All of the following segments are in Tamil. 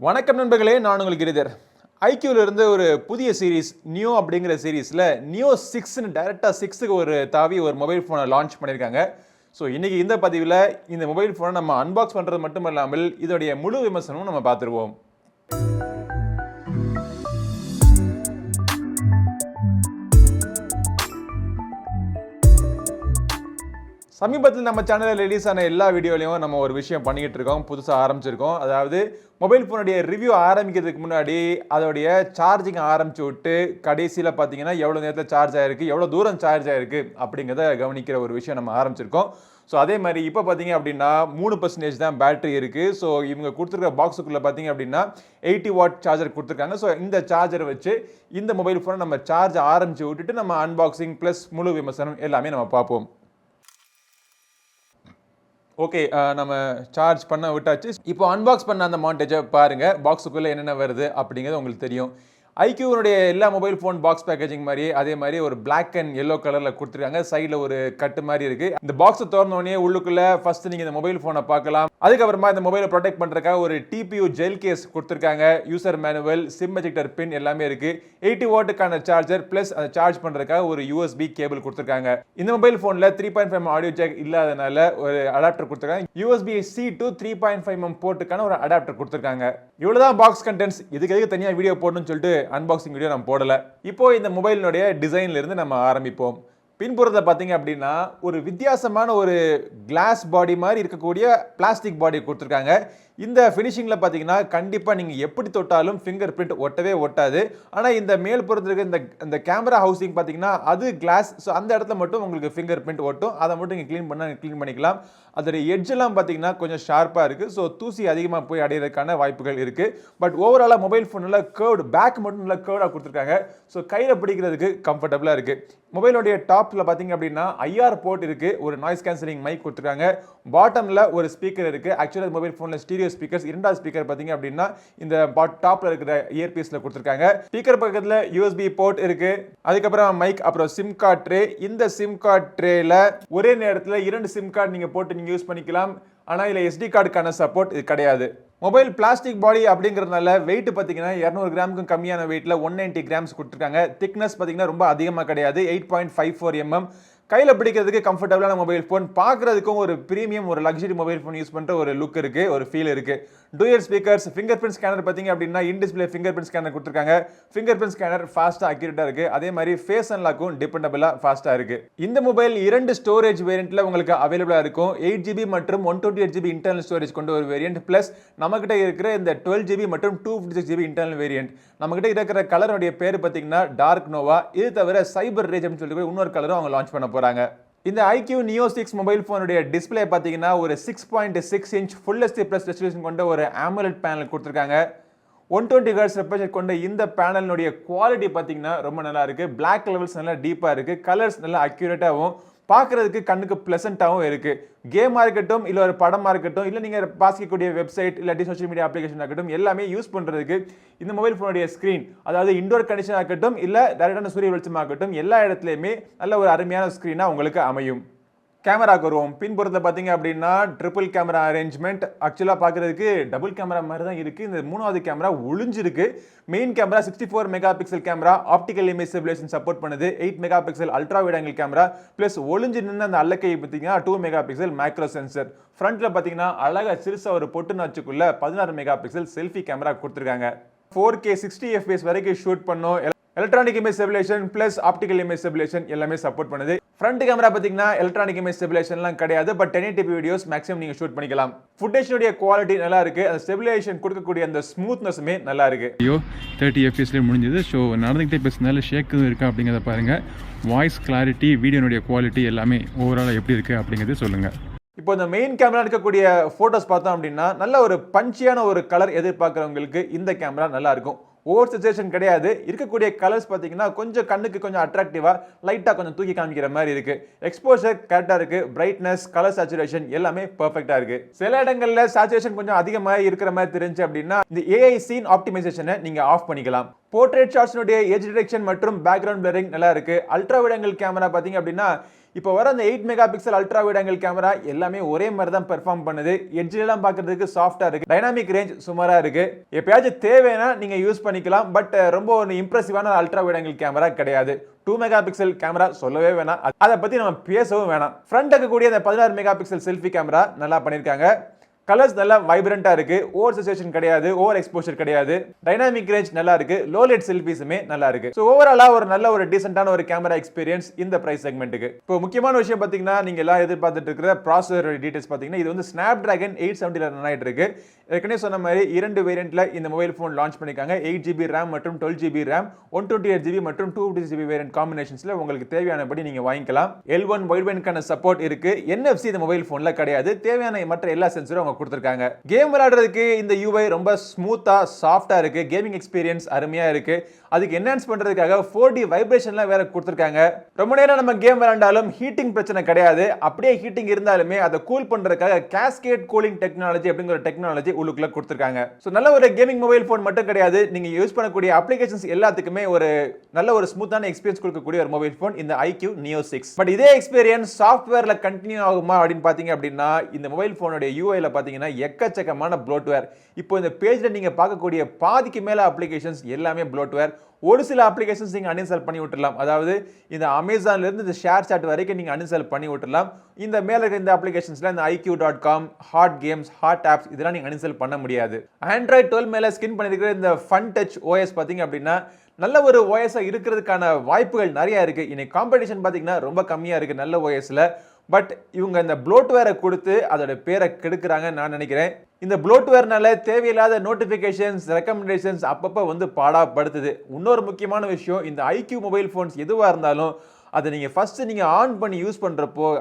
வணக்கம் நண்பர்களே, நான் உங்கள் கிரிதர். iQOOல இருந்து ஒரு புதிய சீரிஸ் நியோ அப்படிங்கிற சீரிஸில் நியோ 6ன்னு டைரெக்டாக 6க்கு ஒரு தாவி ஒரு மொபைல் ஃபோனை லான்ச் பண்ணியிருக்காங்க. ஸோ இன்றைக்கி இந்த பதிவில் இந்த மொபைல் ஃபோனை நம்ம அன்பாக்ஸ் பண்ணுறது மட்டும் இல்லாமல் இதோடைய முழு விமர்சனமும் நம்ம பார்த்துருவோம். சமீபத்தில் நம்ம சேனலில் ரிலீஸ் ஆன எல்லா வீடியோலையும் நம்ம ஒரு விஷயம் பண்ணிக்கிட்டு இருக்கோம், புதுசாக ஆரம்பிச்சிருக்கோம். அதாவது மொபைல் ஃபோனுடைய ரிவ்யூ ஆரம்பிக்கிறதுக்கு முன்னாடி அதோடைய சார்ஜிங் ஆரம்பிச்சு விட்டு கடைசியில் பார்த்தீங்கன்னா எவ்வளோ நேரத்தில் சார்ஜ் ஆகிருக்கு, எவ்வளோ தூரம் சார்ஜ் ஆகிருக்கு அப்படிங்கிறத கவனிக்கிற ஒரு விஷயம் நம்ம ஆரம்பிச்சிருக்கோம். ஸோ அதே மாதிரி இப்போ பார்த்தீங்க அப்படின்னா 3% தான் பேட்டரி இருக்குது. ஸோ இவங்க கொடுத்துருக்க பாக்ஸுக்குள்ளே பார்த்தீங்க அப்படின்னா 80 வாட் சார்ஜர் கொடுத்துருக்காங்க. ஸோ இந்த சார்ஜரை வச்சு இந்த மொபைல் ஃபோனை நம்ம சார்ஜ் ஆரம்பித்து விட்டுட்டு நம்ம அன்பாக்சிங் ப்ளஸ் முழு விமர்சனம் எல்லாமே நம்ம பார்ப்போம். ஓகே, நம்ம சார்ஜ் பண்ண விட்டாச்சு. இப்போ அன்பாக்ஸ் பண்ண அந்த மாண்டேஜை பாருங்கள். பாக்ஸுக்குள்ளே என்னென்ன வருது அப்படிங்கிறது உங்களுக்கு தெரியும். iQOOனுடைய எல்லா மொபைல் ஃபோன் பாக்ஸ் பேக்கேஜிங் மாதிரி அதே மாதிரி ஒரு பிளாக் அண்ட் எல்லோ கலரில் கொடுத்துருக்காங்க. சைடில் ஒரு கட்டு மாதிரி இருக்குது. இந்த பாக்ஸை திறந்தோடனே உள்ளுக்குள்ளே ஃபஸ்ட்டு நீங்கள் இந்த மொபைல் ஃபோனை பார்க்கலாம். அதுக்கப்புறமா இந்த மொபைலை ப்ரொடெக்ட் பண்ணுறதுக்காக ஒரு TPU ஜெல் கேஸ் கொடுத்துருக்காங்க. யூசர் மேனுவல், சிம் எஜெக்டர் பின் எல்லாமே இருக்குது. 80 வாட்டுக்கான சார்ஜர் ப்ளஸ் அதை சார்ஜ் பண்ணுறதுக்காக ஒரு USB கேபிள் கொடுத்துருக்காங்க. இந்த மொபைல் ஃபோனில் 3.5mm ஆடியோ ஜாக் இல்லாதனால ஒரு அடாப்டர் கொடுத்துருக்காங்க. USB-C to 3.5mm போர்ட்டுக்கான ஒரு அடாப்டர் கொடுத்துருக்காங்க. இவ்வளோதான் பாக்ஸ் கண்டென்ட்ஸ். இதுக்கு தனியாக வீடியோ போடணும்னு சொல்லிட்டு அன்பாக்சிங் வீடியோ நம்ம போடல. இப்போ இந்த மொபைலினுடைய டிசைன்ல இருந்து நம்ம ஆரம்பிப்போம். பின்புறத்தில் பார்த்தீங்க அப்படின்னா ஒரு வித்தியாசமான ஒரு கிளாஸ் பாடி மாதிரி இருக்கக்கூடிய பிளாஸ்டிக் பாடி கொடுத்துருக்காங்க. இந்த ஃபினிஷிங்கில் பார்த்தீங்கன்னா கண்டிப்பாக நீங்கள் எப்படி தொட்டாலும் ஃபிங்கர் பிரிண்ட் ஒட்டவே ஒட்டாது. ஆனால் இந்த மேல் புறத்துக்கு இந்த கேமரா ஹவுசிங் பார்த்தீங்கன்னா அது கிளாஸ். ஸோ அந்த இடத்துல மட்டும் உங்களுக்கு ஃபிங்கர் பிரிண்ட் ஒட்டும். அதை மட்டும் நீங்கள் க்ளீன் பண்ணிக்கலாம். அதோட எட்ஜெல்லாம் பார்த்தீங்கன்னா கொஞ்சம் ஷார்ப்பாக இருக்குது. ஸோ தூசி அதிகமாக போய் அடையிறதுக்கான வாய்ப்புகள் இருக்குது. பட் ஓவராலாக மொபைல் ஃபோனில் கேர்டு பேக் மட்டும் நல்லா கேர்டாக கொடுத்துருக்காங்க. ஸோ கையில் பிடிக்கிறதுக்கு கம்ஃபர்டபுளாக இருக்குது. மொபைலோடைய டாப்பில் பார்த்தீங்க அப்படின்னா IR போர்ட் இருக்குது. ஒரு நாய்ஸ் கேன்சலிங் மைக் கொடுத்துருக்காங்க. பாட்டமில் ஒரு ஸ்பீக்கர் இருக்குது. ஆக்சுவலாக மொபைல் ஃபோனில் ஸ்டீரியோ ஸ்பீக்கர்ஸ். இரண்டாவது ஸ்பீக்கர் பார்த்தீங்க அப்படின்னா இந்த டாப்பில் இருக்கிற இயர்பீஸில் கொடுத்துருக்காங்க. ஸ்பீக்கர் பக்கத்தில் USB போர்ட் இருக்குது. அதுக்கப்புறம் மைக், அப்புறம் சிம் கார்ட் ட்ரே. இந்த சிம் கார்ட் ட்ரேல ஒரே நேரத்தில் 2 சிம் கார்டு நீங்கள் போட்டு யூஸ் பண்ணிக்கலாம். ஆனால் இதில் SD கார்டுக்கான சப்போர்ட் இது கிடையாது. மொபைல் பிளாஸ்டிக் பாடி அப்படிங்கிறதுனால வெயிட் பார்த்தீங்கன்னா 200 கிராமுக்கும் கம்மியான வெயிட்டில் 190 கிராம்ஸ் கொடுத்துருக்காங்க. திக்னஸ் பார்த்தீங்கன்னா ரொம்ப அதிகமாக கிடையாது, 8.54 mm. கையில் பிடிக்கிறதுக்கு கம்ஃபர்டபுளான மொபைல் ஃபோன். பார்க்குறதுக்கும் ஒரு ப்ரீமியம் ஒரு லக்ஸரி மொபைல் ஃபோன் யூஸ் பண்ணுற ஒரு லுக் இருக்குது, ஒரு ஃபீல் இருக்குது. Dual speakers, finger print scanner பார்த்தீங்க அப்படின்னா in display finger print scanner கொடுத்துருக்காங்க. ஃபிங்கர் பிரிண்ட் ஸ்கேனர் ஃபாஸ்ட்டாக அக்யூரேட்டாக இருக்குது. அதே மாதிரி ஃபேஸ் அன்லாக்கும் டிபெண்டபிளாக ஃபாஸ்ட்டாக இருக்குது. இந்த மொபைல் 2 ஸ்டோரேஜ் வேரியண்ட்டில் உங்களுக்கு அவைலபிளாக இருக்கும். 8GB மற்றும் 128GB இன்டர்னல் ஸ்டோரேஜ் கொண்ட ஒரு வேரியண்ட். ப்ளஸ் நம்மகிட்ட இருக்கிற இந்த 12GB மற்றும் 256GB இன்டர்னல் வேரியண்ட். நம்மகிட்ட இருக்கிற கலருடைய பேர் பார்த்தீங்கன்னா டார்க் நோவா. இது தவிர சைபர் ரேஜ் அப்படின்னு சொல்லிட்டு இன்னொரு கலரும் அவங்க லான்ச் பண்ண போகிறாங்க. இந்த iQOO Neo 6 மொபைல் ஃபோனுடைய டிஸ்பிளே பார்த்தீங்கன்னா ஒரு 6.6 inch full HD plus resolution கொண்ட ஒரு AMOLED பேனல் கொடுத்துருக்காங்க. 120 Hz ரெஃப்ரெஷ் கொண்ட இந்த பேனலினுடைய குவாலிட்டி பார்த்தீங்கன்னா ரொம்ப நல்லா இருக்குது. பிளாக் லெவல்ஸ் நல்லா டீப்பாக இருக்குது. கலர்ஸ் நல்லா அக்யூரேட்டாகவும் பார்க்குறதுக்கு கண்ணுக்கு ப்ளசண்ட்டாகவும் இருக்குது. கேமாக இருக்கட்டும், இல்லை ஒரு படமாக இருக்கட்டும், இல்லை நீங்கள் வாசிக்கக்கூடிய வெப்சைட் இல்லாட்டி சோஷியல் மீடியா அப்ளிகேஷன் இருக்கட்டும், எல்லாமே யூஸ் பண்ணுறதுக்கு இந்த மொபைல் ஃபோனுடைய ஸ்க்ரீன், அதாவது இண்டோர் கண்டிஷன் ஆகட்டும் இல்லை டைரக்டான சூரிய வெளிச்சமாகட்டும், எல்லா இடத்துலையுமே நல்ல ஒரு அருமையான ஸ்க்ரீனாக உங்களுக்கு அமையும். கேமராக்கு வருவோம். பின்புறத்தில் பார்த்தீங்க அப்படின்னா ட்ரிபிள் கேமரா அரேஞ்ச்மெண்ட். ஆக்சுவலாக பார்க்குறதுக்கு டபுள் கேமரா மாதிரி தான் இருக்குது. இந்த 3வது கேமரா ஒளிஞ்சிருக்கு. Main camera 64 mega pixel camera, optical image stabilisation support பண்ணுது. 8 mega pixel ultra wide angle camera plus ஒளிஞ்சு நின்று அந்த அல்லக்கை பார்த்தீங்கன்னா 2 மெகா பிக்சல் மேக்ரோ சென்சர். ஃப்ரண்ட்டில் பார்த்தீங்கன்னா அழகாக சிறுசாக ஒரு பொட்டு நாச்சுக்குள்ள 16 மெகா பிக்சல் செல்ஃபி கேமரா கொடுத்துருக்காங்க. 4K 60 FPS வரைக்கும் ஷூட் பண்ணோம். Electronic image stabilisation plus optical image stabilisation எல்லாமே சப்போர்ட் பண்ணுது. ஃப்ரண்ட் கேமரா பார்த்தீங்கன்னா எலக்ட்ரானிக் இமேஜ் ஸ்டெபிலைசேஷன்லாம் கிடையாது. பட் 1080p வீடியோஸ் மேக்ஸிமம் நீங்கள் ஷூட் பண்ணிக்கலாம். ஃபுட்டேஜ்னுடைய குவாலிட்டி நல்லா இருக்குது. அந்த ஸ்டெபிலைசேஷன் கொடுக்கக்கூடிய அந்த ஸ்மூத்னஸுமே நல்லா இருக்குது. 30 FPSலேயே முடிஞ்சது. ஸோ நடந்துகிட்டே பேசுனால ஷேக்கு இருக்கா அப்படிங்கிறத பாருங்கள். வாய்ஸ் கிளாரிட்டி, வீடியோனுடைய குவாலிட்டி எல்லாமே ஓவராலாக எப்படி இருக்குது அப்படிங்கிறது சொல்லுங்கள். இப்போ இந்த மெயின் கேமரா இருக்கக்கூடிய ஃபோட்டோஸ் பார்த்தோம் அப்படின்னா நல்ல ஒரு பஞ்சியான ஒரு கலர் எதிர்பார்க்குறவங்களுக்கு இந்த கேமரா நல்லா இருக்கும். ஓவர் சேச்சுரேஷன் கிடையாது. இருக்கக்கூடிய கலர்ஸ் பார்த்தீங்கன்னா கொஞ்சம் கண்ணுக்கு கொஞ்சம் அட்ராக்டிவாக லைட்டாக கொஞ்சம் தூக்கி காமிக்கிற மாதிரி இருக்குது. எக்ஸ்போஷர் கரெக்டாக இருக்குது. பிரைட்னஸ், கலர் சேச்சுரேஷன் எல்லாமே பர்ஃபெக்டாக இருக்குது. சில இடங்களில் சேச்சுரேஷன் கொஞ்சம் அதிகமாக இருக்கிற மாதிரி தெரிஞ்சு அப்படின்னா இந்த AI சீன் ஆப்டிமைசேஷனை நீங்கள் ஆஃப் பண்ணிக்கலாம். போர்ட்ரேட் ஷாட்ஸ்னுடைய எட்ஜ் டிடெக்ஷன் மற்றும் பேக்ரவுண்ட் பிளரிங் நல்லா இருக்குது. அல்ட்ரா வைட் ஆங்கிள் கேமரா பார்த்தீங்க அப்படின்னா இப்போ வர அந்த 8 mega pixel ultra wide angle camera எல்லாமே ஒரே மாதிரி தான் பெர்ஃபார்ம் பண்ணுது. எட்ஜ்லாம் பார்க்கிறதுக்கு சாஃப்டா இருக்கு, டைனாமிக் ரேஞ்ச் சுமாரா இருக்கு. எப்பயாச்சும் தேவைன்னா நீங்க யூஸ் பண்ணிக்கலாம். பட் ரொம்ப ஒரு இம்ப்ரெசிவான அல்ட்ரா வைட் ஆங்கிள் கேமரா கிடையாது. 2 மெகா பிக்சல் கேமரா சொல்லவே வேணாம், அதை பத்தி நம்ம பேசவும் வேணாம். ஃப்ரண்ட் இருக்கக்கூடிய அந்த 16 மெகா பிக்சல் செல்ஃபி கேமரா நல்லா பண்ணிருக்காங்க. கலர்ஸ் நல்லா வைப்ரண்டா இருக்கு, ஓவர் சேச்சுரேஷன் கிடையாது, ஓவர் எக்ஸ்போஷர் கிடையாது, டைனாமிக் ரேஞ்ச் நல்லா இருக்கு, லோ லைட் செல்ஃபிஸுமே நல்லா இருக்கு. சோ ஓவராலா ஒரு நல்ல ஒரு டீசென்ட்டான ஒரு கேமரா எக்ஸ்பீரியன்ஸ் இந்த பிரைஸ் செக்மெண்ட்டுக்கு. இப்போ முக்கியமான விஷயம் பாத்தீங்கன்னா, நீங்க எல்லாம் எதிர்பார்த்துட்டு இருக்கிற ப்ராசஸர் டீடைல்ஸ் பாத்தீங்கன்னா, இது வந்து Snapdragon 870 ரன் ஆயிட்டு இருக்கு. ஏற்கனவே சொன்ன மாதிரி 2 வேரியன்ட்ல இந்த மொபைல் போன் லான்ச் பண்ணிருக்காங்க. 8GB RAM மற்றும் 12GB RAM, 128GB மற்றும் 256GB வேரியன்ட் காம்பினேஷன்ஸ்ல உங்களுக்கு தேவையானபடி நீங்க வாங்கிக்கலாம். L1 வைட்பேண்ட்கான சப்போர்ட் இருக்கு. NFC இந்த மொபைல் போன்ல கிடையாது. தேவையான மற்ற எல்லா சென்சரும் கொடுத்திருக்காங்க. கேம் விளையாடுறதுக்கு இந்த UI ரொம்ப ஸ்மூத்தா சாஃப்ட்டா இருக்கு. கேமிங் எக்ஸ்பீரியன்ஸ் அருமையா இருக்கு. அதுக்கு என்ஹான்ஸ் பண்றதுக்காக 4D வைப்ரேஷன்லாம் வேற கொடுத்திருக்காங்க. ரொம்ப நேரம் நம்ம கேம் விளையாண்டாலும் ஹீட்டிங் பிரச்சனை கிடையாது. அப்படியே ஹீட்டிங் இருந்தாலுமே அதை கூல் பண்றதுக்காக கேஸ்கேட் கூலிங் டெக்னாலஜி அப்படிங்கிற டெக்னாலஜி உள்ளுக்குள்ள கொடுத்திருக்காங்க. சோ நல்ல ஒரு கேமிங் மொபைல் போன் மட்டும் கிடையாது, நீங்க யூஸ் பண்ணக்கூடிய அப்ளிகேஷன்ஸ் எல்லாத்துக்குமே ஒரு நல்ல ஒரு ஸ்மூத்தான எக்ஸ்பீரியன்ஸ் கொடுக்கக்கூடிய ஒரு மொபைல் போன் இந்த iQOO Neo 6. பட் இதே எக்ஸ்பீரியன்ஸ் சாஃப்ட்வேர்ல கண்டினியூ ஆகுமா அப்படின்னு பாத்தீங்க அப்படின்னா, இந்த மொபைல் போனோட UIல பாத்தீங்கன்னா எக்கச்சக்கமான ப்ளோட்வேர். இப்போ இந்த பேஜ்ல நீங்க பார்க்கக்கூடிய பாதிக்கு மேல அப்ளிகேஷன்ஸ் எல்லாமே ப்ளோட்வேர். ஒரு சில அப்ளிகேஷன்ஸ் நீங்க அன்இன்ஸ்டால் பண்ணி விட்டுறலாம். அதாவது இந்த அமேசான்ல இருந்து இந்த ஷேர் சாட் வரைக்கும் நீங்க அன்இன்ஸ்டால் பண்ணி விட்டுறலாம். இந்த மேல இருக்க இந்த அப்ளிகேஷன்ஸ்ல இந்த iQOO.com, hot games, hot apps இதெல்லாம் நீங்க அன்இன்ஸ்டால் பண்ண முடியாது. Android 12 மேல ஸ்கின் பண்ணிருக்கிற இந்த Fun Touch OS பாத்தீங்க அப்படின்னா நல்ல ஒரு OS இருக்கிறதுக்கான வாய்ப்புகள் நிறைய இருக்கு. இன்னைக்கு காம்படிஷன் பாத்தீங்கன்னா ரொம்ப கம்மியா இருக்கு நல்ல OSல. பட் இவங்க இந்த ப்ளோட்வேரை கொடுத்து அதோட பேரை கெடுக்கிறாங்க நான் நினைக்கிறேன். இந்த ப்ளோட்வேர்னால தேவையில்லாத நோட்டிபிகேஷன்ஸ், ரெக்கமெண்டேஷன்ஸ் அப்பப்போ வந்து பாடாப்படுத்துது. இன்னொரு முக்கியமான விஷயம், இந்த iQOO மொபைல் போன்ஸ் எதுவாக இருந்தாலும் அதை நீங்க ஃபர்ஸ்ட் நீங்க ஆன் பண்ணி யூஸ் பண்றப்போ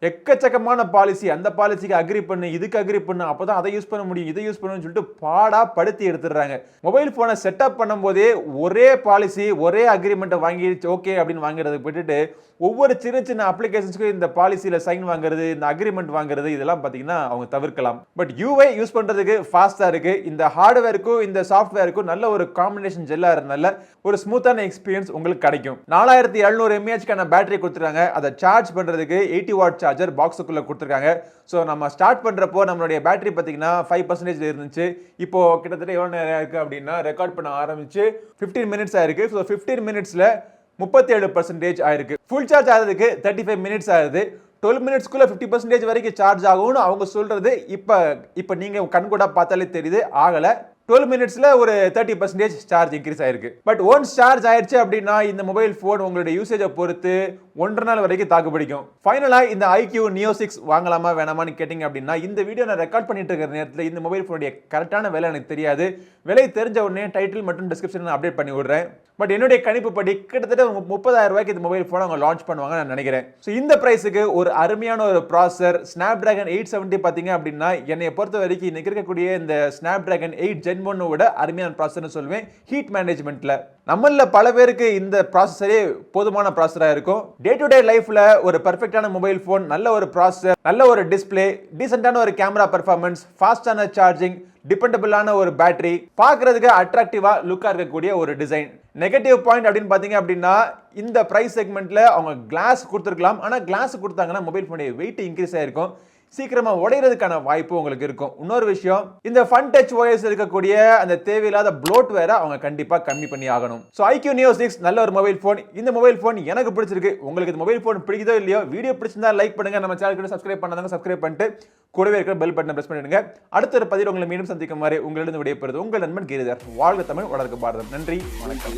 எக்கச்சக்கமான பாலிசி, அந்த பாலிசிக்கு அக்ரி பண்ணு, இதுக்கு அக்ரி பண்ணு, அப்பதான் அதை யூஸ் பண்ண முடியும், இதை யூஸ் பண்ணணும்னு சொல்லிட்டு பாடா படுத்தி எடுத்துடுறாங்க. மொபைல் போனை செட்டப் பண்ணும்போதே ஒரே பாலிசி, ஒரே அக்ரிமெண்ட்டை வாங்கி ஓகே அப்படின்னு வாங்குறதை விட்டுட்டு ஒவ்வொரு சின்ன சின்ன அப்ளிகேஷன்ஸ்க்கு இந்த பாலிசியில சைன் வாங்குறது, இந்த அக்ரிமெண்ட் வாங்குறது இதெல்லாம் பாத்தீங்கன்னா அவங்க தவிர்க்கலாம். பட் UI யூஸ் பண்றதுக்கு ஃபாஸ்டா இருக்கு. இந்த ஹார்ட்வேருக்கும் இந்த சாஃப்ட்வேருக்கும் நல்ல ஒரு காம்பினேஷன் ஜெல்லா இருந்தனால ஒரு ஸ்மூத்தான எக்ஸ்பீரியன்ஸ் உங்களுக்கு கிடைக்கும். 4700 mAh பேட்டரி கொடுத்துருக்காங்க. அதை சார்ஜ் பண்றதுக்கு 80 வாட் சார்ஜர் பாக்ஸுக்குள்ள கொடுத்துருக்காங்க. ஸோ நம்ம ஸ்டார்ட் பண்றப்போ நம்மளுடைய பேட்டரி பார்த்தீங்கன்னா 5% இருந்துச்சு. இப்போ கிட்டத்தட்ட எவ்வளோ நேரம் இருக்கு அப்படின்னா, ரெக்கார்ட் பண்ண ஆரம்பிச்சு 15 மினிட்ஸ் ஆயிருக்கு. ஸோ 15 மினிட்ஸ்ல 37% ஆயிருக்கு. ஃபுல் சார்ஜ் ஆகிறதுக்கு 35 மினிட்ஸ் ஆகுது. 12 மினிட்ஸ்க்குள்ள 50% வரைக்கும் சார்ஜ் ஆகும்னு அவங்க சொல்றது இப்போ நீங்க கண்கூடா பார்த்தாலே தெரியுது, ஆகல. 12 மினிட்ஸ்ல ஒரு 30% சார்ஜ் இன்க்ரீஸ் ஆயிருக்கு. பட் ஒன்ஸ் சார்ஜ் ஆயிடுச்சு அப்படின்னா இந்த மொபைல் போன் உங்களுடைய யூசேஜை பொறுத்து 1.5 நாள் வரைக்கும் தாக்கு பிடிக்கும். ஃபைனலா இந்த iQOO Neo 6 வாங்கலாமா வேணாமான்னு கேட்டீங்க அப்படின்னா, இந்த வீடியோ நான் ரெக்கார்ட் பண்ணிட்டு இருக்கிற நேரத்தில் இந்த மொபைல் போனுடைய கரெக்டான விலை எனக்கு தெரியாது. விலை தெரிஞ்ச உடனே டைட்டில் மற்றும் டிஸ்கிரிப்ஷன் அப்டேட் பண்ணி விடுறேன். பட் என்னுடைய கணிப்பு படி கிட்டத்தட்ட 30,000 ரூபாய்க்கு இந்த மொபைல் போன் அவங்க லான்ச் பண்ணுவாங்க நான் நினைக்கிறேன். ஸோ இந்த பிரைஸுக்கு ஒரு அருமையான ஒரு ப்ராசஸர் Snapdragon 870 பார்த்தீங்க அப்படின்னா, என்னை பொறுத்த வரைக்கும் இன்னைக்கு இருக்கக்கூடிய இந்த Snapdragon 8 Gen 1 விட அருமையான ப்ராசஸர்னு சொல்லுவேன். ஹீட் மேனேஜ்மெண்ட்ல நம்மள பல பேருக்கு இந்த ப்ராசஸரே போதுமான ப்ராசஸரா இருக்கும். டே டு டே லைஃப்ல ஒரு பெர்ஃபெக்ட்டான மொபைல் போன், நல்ல ஒரு ப்ராசஸர், நல்ல ஒரு டிஸ்பிளே, டீசென்ட்டான ஒரு கேமரா பெர்ஃபார்மன்ஸ், ஃபாஸ்டான சார்ஜிங், டிபெண்டபிளான ஒரு பேட்டரி, பார்க்கிறதுக்கு அட்ராக்டிவா லுக்கா இருக்கக்கூடிய ஒரு டிசைன். நெகட்டிவ் பாயிண்ட் அப்படின்னு பாத்தீங்க அப்படின்னா, இந்த பிரைஸ் செக்மெண்ட்ல அவங்க கிளாஸ் கொடுத்துருக்கலாம். ஆனா கிளாஸ் கொடுத்தாங்கன்னா மொபைல் போனுடைய வெயிட் இன்க்ரீஸ் ஆயிருக்கும், சீக்கிரமா உடையிறதுக்கான வாய்ப்பு உங்களுக்கு இருக்கும். இன்னொரு விஷயம், இந்த Fun Touch OS இருக்கக்கூடிய அந்த தேவையில்லாத ப்ளோட்வேரை அவங்க கண்டிப்பா கம்மி பண்ணி ஆகணும். சோ iQOO Neo 6 நல்ல ஒரு மொபைல் போன். இந்த மொபைல் போன் எனக்கு பிடிச்சிருக்கு. உங்களுக்கு இந்த மொபைல் போன் பிடிக்குதோ இல்லையோ, வீடியோ பிடிச்சிருந்தா லைக் பண்ணுங்க. நம்ம சேனலுக்கு சப்ஸ்கிரைப் பண்ணாதவங்க சப்ஸ்கிரைப் பண்ணிட்டு கூடவே இருக்கிற பெல் பட்டனை பிரஸ் பண்ணிடுங்க. அடுத்த ஒரு பதிவில் உங்களை மீண்டும் சந்திக்கும் வரை உங்களிடம் விடைபெறுவது உங்கள் நண்பன் கிரிதர். வாழ்க தமிழ், வளர்க பாரதம். நன்றி, வணக்கம்.